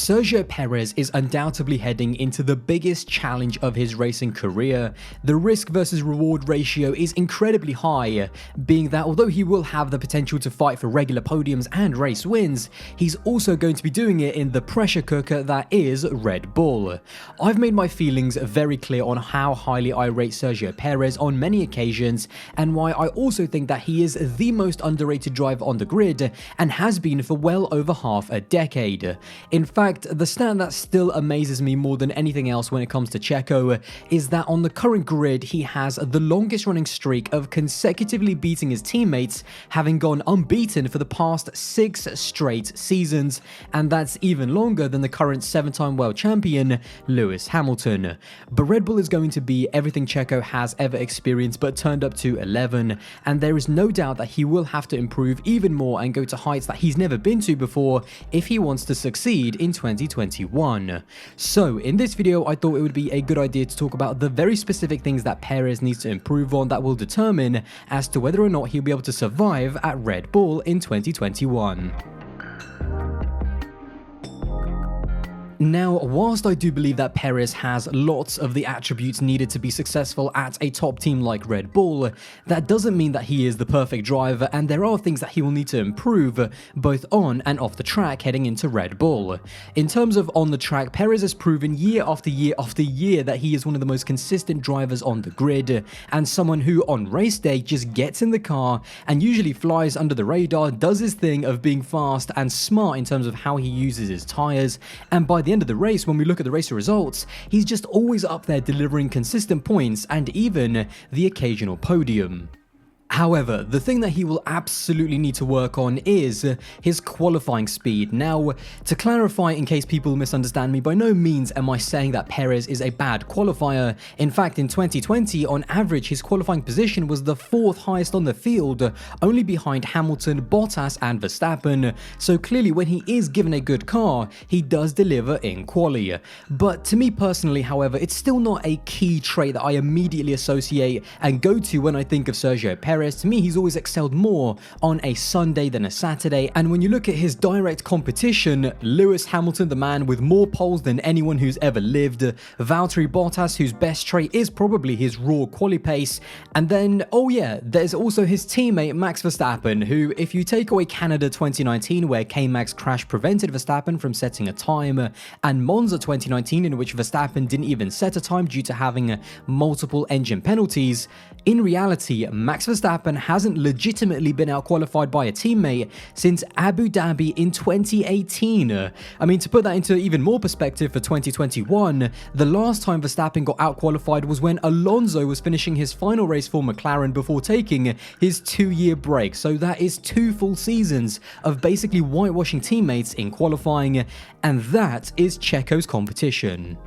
Sergio Perez is undoubtedly heading into the biggest challenge of his racing career. The risk versus reward ratio is incredibly high, being that although he will have the potential to fight for regular podiums and race wins, he's also going to be doing it in the pressure cooker that is Red Bull. I've made my feelings very clear on how highly I rate Sergio Perez on many occasions, and why I also think that he is the most underrated driver on the grid and has been for well over half a decade. In fact, the stat that still amazes me more than anything else when it comes to Checo is that on the current grid he has the longest running streak of consecutively beating his teammates, having gone unbeaten for the past 6 straight seasons, and that's even longer than the current 7-time world champion Lewis Hamilton. But Red Bull is going to be everything Checo has ever experienced but turned up to 11, and there is no doubt that he will have to improve even more and go to heights that he's never been to before if he wants to succeed in 2021. So in this video I thought it would be a good idea to talk about the very specific things that Perez needs to improve on that will determine as to whether or not he'll be able to survive at Red Bull in 2021. Now, whilst I do believe that Perez has lots of the attributes needed to be successful at a top team like Red Bull, that doesn't mean that he is the perfect driver, and there are things that he will need to improve both on and off the track heading into Red Bull. In terms of on the track, Perez has proven year after year after year that he is one of the most consistent drivers on the grid, and someone who on race day just gets in the car and usually flies under the radar, does his thing of being fast and smart in terms of how he uses his tyres, and by the end of the race, when we look at the race results, he's just always up there delivering consistent points and even the occasional podium. However, the thing that he will absolutely need to work on is his qualifying speed. Now, to clarify in case people misunderstand me, by no means am I saying that Perez is a bad qualifier. In fact, in 2020, on average, his qualifying position was the 4th highest on the field, only behind Hamilton, Bottas and Verstappen. So clearly, when he is given a good car, he does deliver in quali. But to me personally, however, it's still not a key trait that I immediately associate and go to when I think of Sergio Perez. To me, he's always excelled more on a Sunday than a Saturday, and when you look at his direct competition, Lewis Hamilton, the man with more poles than anyone who's ever lived, Valtteri Bottas, whose best trait is probably his raw quali pace, and then, oh yeah, there's also his teammate Max Verstappen, who, if you take away Canada 2019, where K-Mag's crash prevented Verstappen from setting a time, and Monza 2019, in which Verstappen didn't even set a time due to having multiple engine penalties, in reality, Max Verstappen hasn't legitimately been outqualified by a teammate since Abu Dhabi in 2018. I mean, to put that into even more perspective for 2021, the last time Verstappen got outqualified was when Alonso was finishing his final race for McLaren before taking his 2-year break. So that is 2 full seasons of basically whitewashing teammates in qualifying, and that is Checo's competition.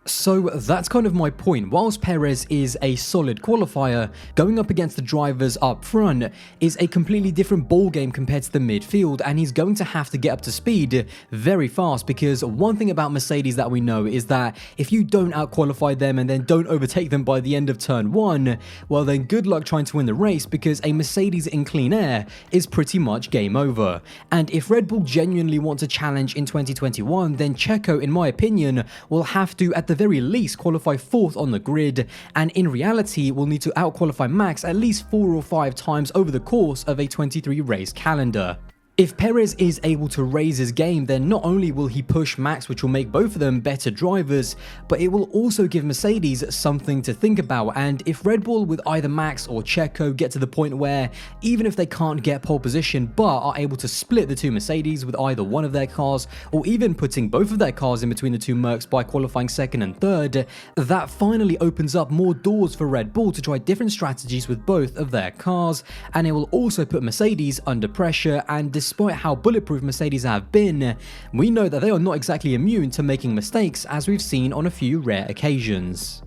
So that's kind of my point. Whilst Perez is a solid qualifier, going up against the drivers up front is a completely different ballgame compared to the midfield, and he's going to have to get up to speed very fast, because one thing about Mercedes that we know is that if you don't outqualify them and then don't overtake them by the end of turn 1, well then good luck trying to win the race, because a Mercedes in clean air is pretty much game over. And if Red Bull genuinely want to challenge in 2021, then Checo, in my opinion, will have to at the very least qualify 4th on the grid, and in reality will need to outqualify Max at least 4 or 5 times over the course of a 23 race calendar. If Perez is able to raise his game, then not only will he push Max, which will make both of them better drivers, but it will also give Mercedes something to think about. And if Red Bull with either Max or Checo get to the point where even if they can't get pole position but are able to split the 2 Mercedes with either one of their cars, or even putting both of their cars in between the 2 Mercs by qualifying 2nd and 3rd, that finally opens up more doors for Red Bull to try different strategies with both of their cars, and it will also put Mercedes under pressure. And despite how bulletproof Mercedes have been, we know that they are not exactly immune to making mistakes, as we've seen on a few rare occasions.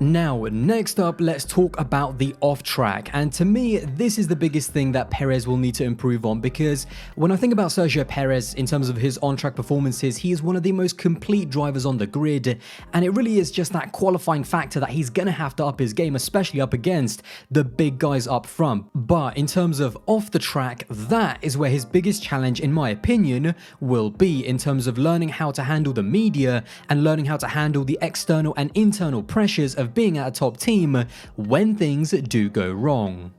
Now, next up, let's talk about the off-track, and to me, this is the biggest thing that Perez will need to improve on, because when I think about Sergio Perez in terms of his on-track performances, he is one of the most complete drivers on the grid, and it really is just that qualifying factor that he's gonna have to up his game, especially up against the big guys up front. But in terms of off the track, that is where his biggest challenge, in my opinion, will be, in terms of learning how to handle the media and learning how to handle the external and internal pressures of being at a top team when things do go wrong.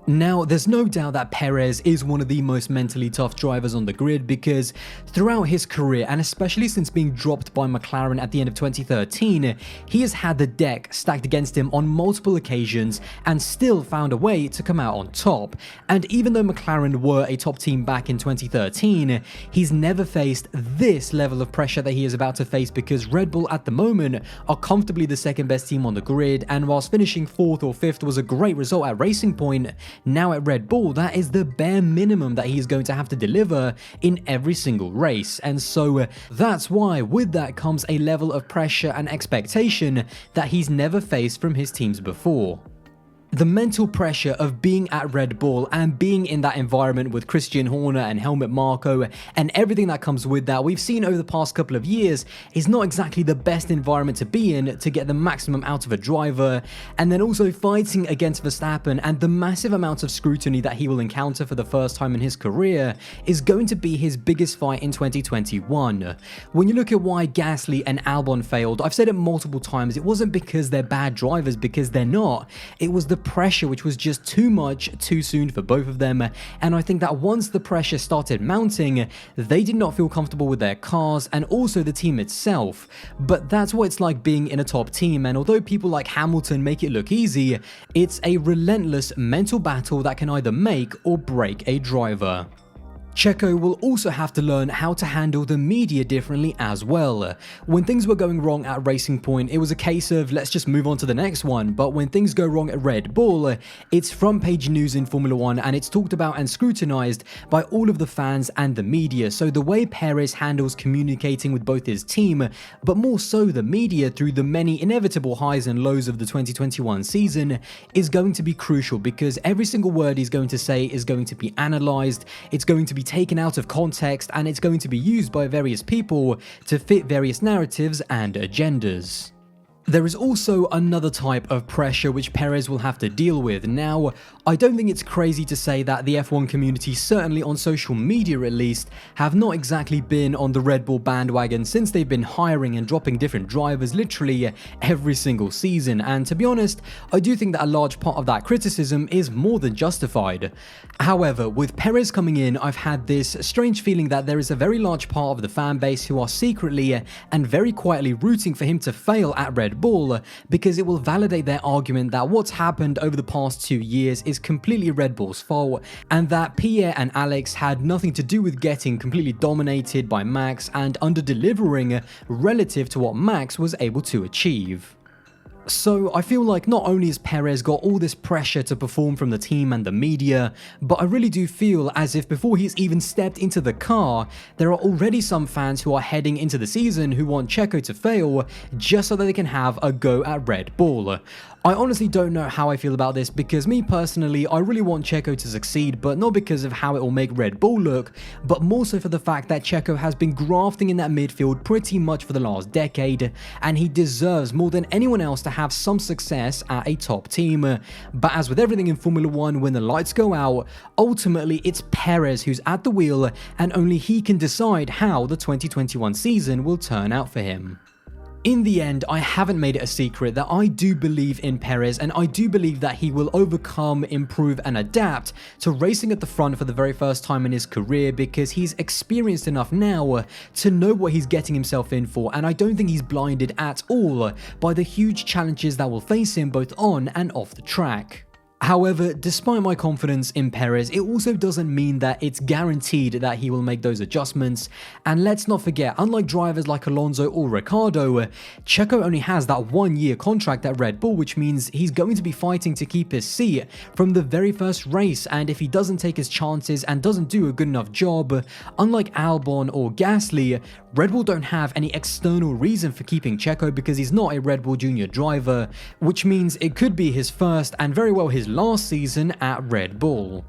Now, there's no doubt that Perez is one of the most mentally tough drivers on the grid, because throughout his career, and especially since being dropped by McLaren at the end of 2013, he has had the deck stacked against him on multiple occasions and still found a way to come out on top. And even though McLaren were a top team back in 2013, he's never faced this level of pressure that he is about to face, because Red Bull at the moment are comfortably the second best team on the grid, and whilst finishing 4th or 5th was a great result at Racing Point, now at Red Bull, that is the bare minimum that he's going to have to deliver in every single race. And so that's why with that comes a level of pressure and expectation that he's never faced from his teams before. The mental pressure of being at Red Bull and being in that environment with Christian Horner and Helmut Marko and everything that comes with that, we've seen over the past couple of years, is not exactly the best environment to be in to get the maximum out of a driver. And then also fighting against Verstappen and the massive amounts of scrutiny that he will encounter for the first time in his career is going to be his biggest fight in 2021. When you look at why Gasly and Albon failed, I've said it multiple times, it wasn't because they're bad drivers, because they're not. It was the pressure which was just too much too soon for both of them, and I think that once the pressure started mounting, they did not feel comfortable with their cars and also the team itself. But that's what it's like being in a top team, and although people like Hamilton make it look easy, it's a relentless mental battle that can either make or break a driver. Checo will also have to learn how to handle the media differently as well. When things were going wrong at Racing Point, it was a case of let's just move on to the next one, but when things go wrong at Red Bull, it's front page news in Formula 1 and it's talked about and scrutinized by all of the fans and the media. So the way Perez handles communicating with both his team, but more so the media through the many inevitable highs and lows of the 2021 season, is going to be crucial, because every single word he's going to say is going to be analyzed, it's going to be taken out of context, and it's going to be used by various people to fit various narratives and agendas. There is also another type of pressure which Perez will have to deal with. Now, I don't think it's crazy to say that the F1 community, certainly on social media at least, have not exactly been on the Red Bull bandwagon since they've been hiring and dropping different drivers literally every single season, and to be honest, I do think that a large part of that criticism is more than justified. However, with Perez coming in, I've had this strange feeling that there is a very large part of the fan base who are secretly and very quietly rooting for him to fail at Red Bull, because it will validate their argument that what's happened over the past 2 years is completely Red Bull's fault, and that Pierre and Alex had nothing to do with getting completely dominated by Max and under-delivering relative to what Max was able to achieve. So I feel like not only has Perez got all this pressure to perform from the team and the media, but I really do feel as if before he's even stepped into the car, there are already some fans who are heading into the season who want Checo to fail just so that they can have a go at Red Bull. I honestly don't know how I feel about this, because me personally, I really want Checo to succeed, but not because of how it will make Red Bull look, but more so for the fact that Checo has been grafting in that midfield pretty much for the last decade, and he deserves more than anyone else to have some success at a top team. But as with everything in Formula 1, when the lights go out, ultimately it's Perez who's at the wheel, and only he can decide how the 2021 season will turn out for him. In the end, I haven't made it a secret that I do believe in Perez, and I do believe that he will overcome, improve and adapt to racing at the front for the very first time in his career, because he's experienced enough now to know what he's getting himself in for, and I don't think he's blinded at all by the huge challenges that will face him both on and off the track. However, despite my confidence in Perez, it also doesn't mean that it's guaranteed that he will make those adjustments. And let's not forget, unlike drivers like Alonso or Ricciardo, Checo only has that 1-year contract at Red Bull, which means he's going to be fighting to keep his seat from the very first race. And if he doesn't take his chances and doesn't do a good enough job, unlike Albon or Gasly, Red Bull don't have any external reason for keeping Checo because he's not a Red Bull Junior driver, which means it could be his first and very well his last season at Red Bull.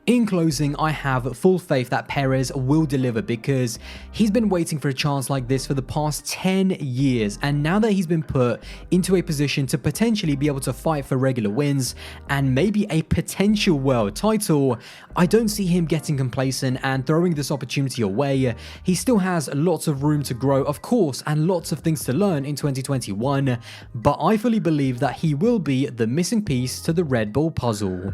In closing, I have full faith that Perez will deliver because he's been waiting for a chance like this for the past 10 years, and now that he's been put into a position to potentially be able to fight for regular wins and maybe a potential world title, I don't see him getting complacent and throwing this opportunity away. He still has lots of room to grow, of course, and lots of things to learn in 2021, but I fully believe that he will be the missing piece to the Red Bull puzzle.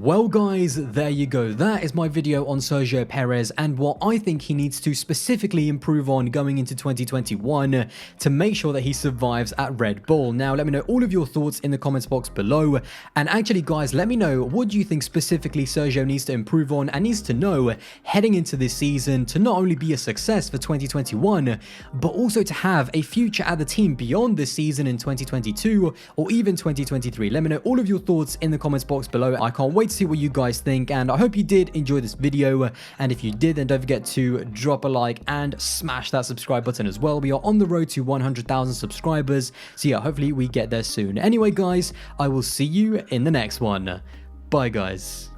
Well guys, there you go. That is my video on Sergio Perez and what I think he needs to specifically improve on going into 2021 to make sure that he survives at Red Bull. Now, let me know all of your thoughts in the comments box below. And actually, guys, let me know, what do you think specifically Sergio needs to improve on and needs to know heading into this season to not only be a success for 2021, but also to have a future at the team beyond this season in 2022 or even 2023. Let me know all of your thoughts in the comments box below. I can't wait to see what you guys think, and I hope you did enjoy this video, and if you did, then don't forget to drop a like and smash that subscribe button as well. We are on the road to 100,000 subscribers, so yeah, hopefully we get there soon. Anyway guys, I will see you in the next one. Bye guys.